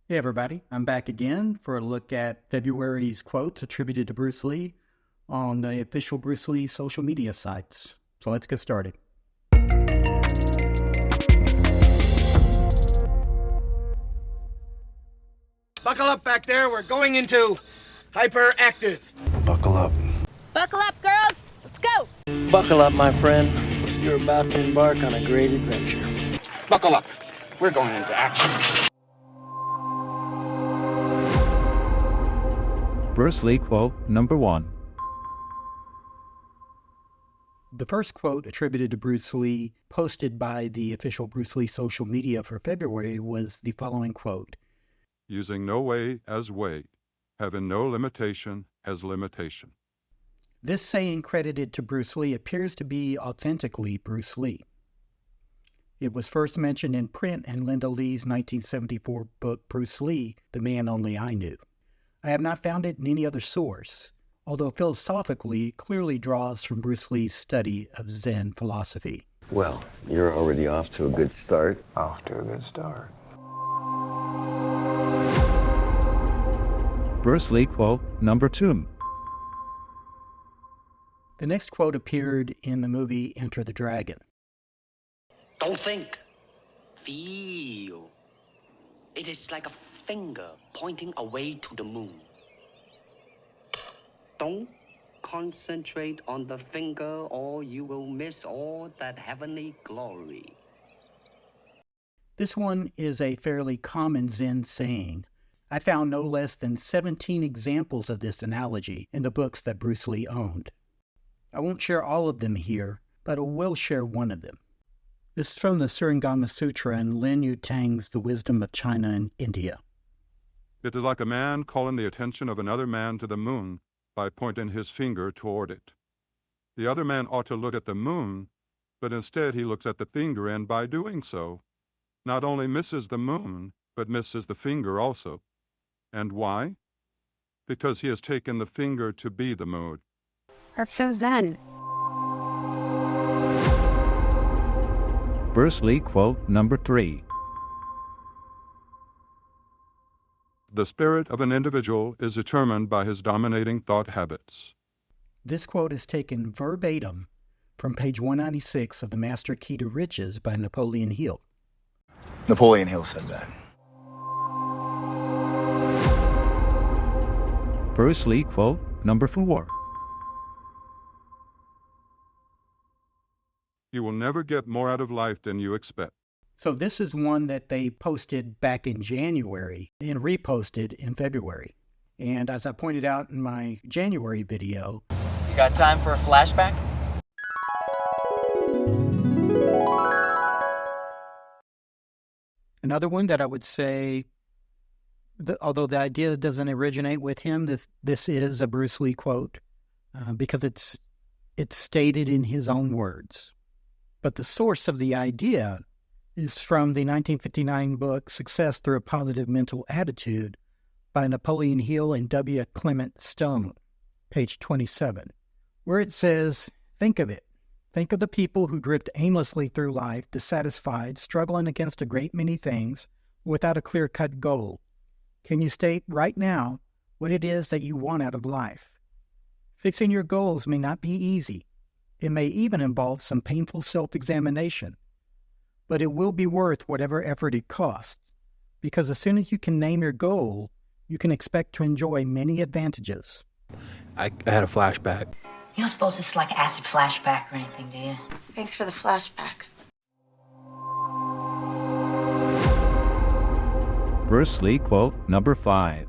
Hey everybody, I'm back again for a look at February's quotes attributed to Bruce Lee on the official Bruce Lee social media sites. So let's get started. Buckle up back there, we're going into hyperactive. Buckle up. Buckle up, girls. Let's go. Buckle up, my friend. You're about to embark on a great adventure. Buckle up. We're going into action. Bruce Lee quote number 1. The first quote attributed to Bruce Lee, posted by the official Bruce Lee social media for February, was the following quote. Using no way as way, having no limitation as limitation. This saying credited to Bruce Lee appears to be authentically Bruce Lee. It was first mentioned in print in Linda Lee's 1974 book, Bruce Lee, The Man Only I Knew. I have not found it in any other source, although philosophically it clearly draws from Bruce Lee's study of Zen philosophy. Well, you're already off to a good start. Off to a good start. Bruce Lee quote number 2. The next quote appeared in the movie Enter the Dragon. Don't think. Feel. It is like a finger pointing away to the moon. Don't concentrate on the finger or you will miss all that heavenly glory. This one is a fairly common Zen saying. I found no less than 17 examples of this analogy in the books that Bruce Lee owned. I won't share all of them here, but I will share one of them. This is from the Surangama Sutra and Lin Yutang's The Wisdom of China and India. It is like a man calling the attention of another man to the moon by pointing his finger toward it. The other man ought to look at the moon, but instead he looks at the finger and by doing so, not only misses the moon, but misses the finger also. And why? Because he has taken the finger to be the moon. Or so zen. Bruce Lee quote number 3. The spirit of an individual is determined by his dominating thought habits. This quote is taken verbatim from page 196 of The Master Key to Riches by Napoleon Hill. Napoleon Hill said that. Bruce Lee quote number 4. You will never get more out of life than you expect. So this is one that they posted back in January and reposted in February. And as I pointed out in my January video, You got time for a flashback? another one that I would say, although the idea doesn't originate with him, this is a Bruce Lee quote because it's stated in his own words. But the source of the idea is from the 1959 book Success Through a Positive Mental Attitude by Napoleon Hill and W. Clement Stone, page 27, where it says, think of it. Think of the people who drift aimlessly through life, dissatisfied, struggling against a great many things without a clear-cut goal. Can you state right now what it is that you want out of life? Fixing your goals may not be easy. It may even involve some painful self-examination. But it will be worth whatever effort it costs, because as soon as you can name your goal, you can expect to enjoy many advantages. I had a flashback. You don't suppose this is like acid flashback or anything, do you? Thanks for the flashback. Bruce Lee quote number 5.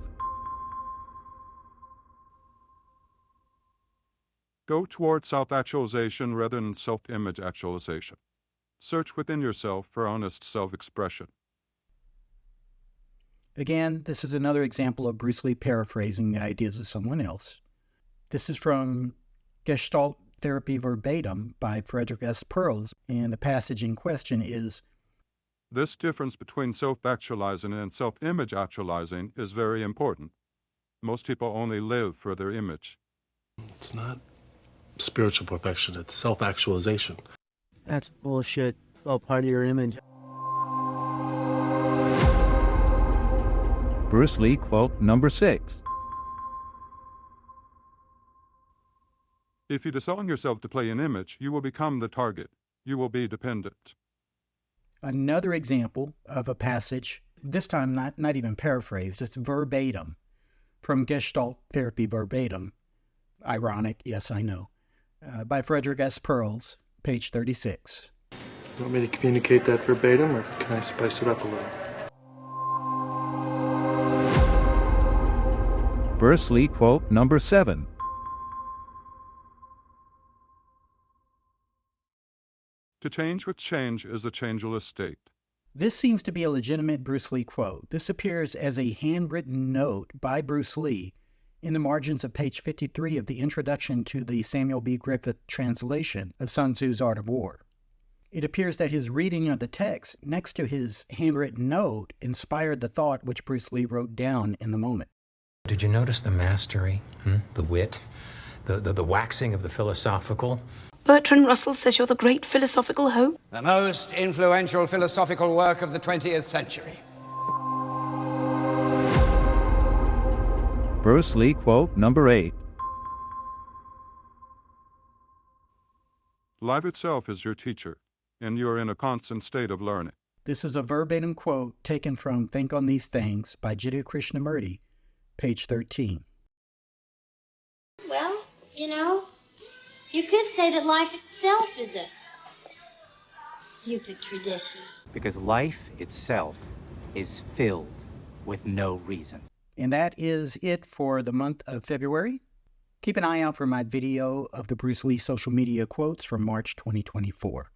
Go toward self-actualization rather than self-image actualization. Search within yourself for honest self-expression. Again, this is another example of Bruce Lee paraphrasing the ideas of someone else. This is from Gestalt Therapy Verbatim by Frederick S. Perls, and the passage in question is, This difference between self-actualizing and self-image actualizing is very important. Most people only live for their image. It's not spiritual perfection, it's self-actualization. That's bullshit. It's all part of your image. Bruce Lee quote number 6. If you disown yourself to play an image, you will become the target. You will be dependent. Another example of a passage, this time not even paraphrased, just verbatim, from Gestalt Therapy verbatim. Ironic, yes, I know. By Frederick S. Perls, page 36. You want me to communicate that verbatim, or can I spice it up a little? Bruce Lee quote number 7. To change with change is a changeless state. This seems to be a legitimate Bruce Lee quote. This appears as a handwritten note by Bruce Lee in the margins of page 53 of the introduction to the Samuel B. Griffith translation of Sun Tzu's Art of War. It appears that his reading of the text next to his handwritten note inspired the thought which Bruce Lee wrote down in the moment. Did you notice the mastery, the wit, the waxing of the philosophical? Bertrand Russell says you're the great philosophical hope. The most influential philosophical work of the 20th century. Bruce Lee quote number 8. Life itself is your teacher, and you are in a constant state of learning. This is a verbatim quote taken from Think on These Things by Jiddu Krishnamurti, page 13. Well, you could say that life itself is a stupid tradition. Because life itself is filled with no reason. And that is it for the month of February. Keep an eye out for my video of the Bruce Lee social media quotes from March 2024.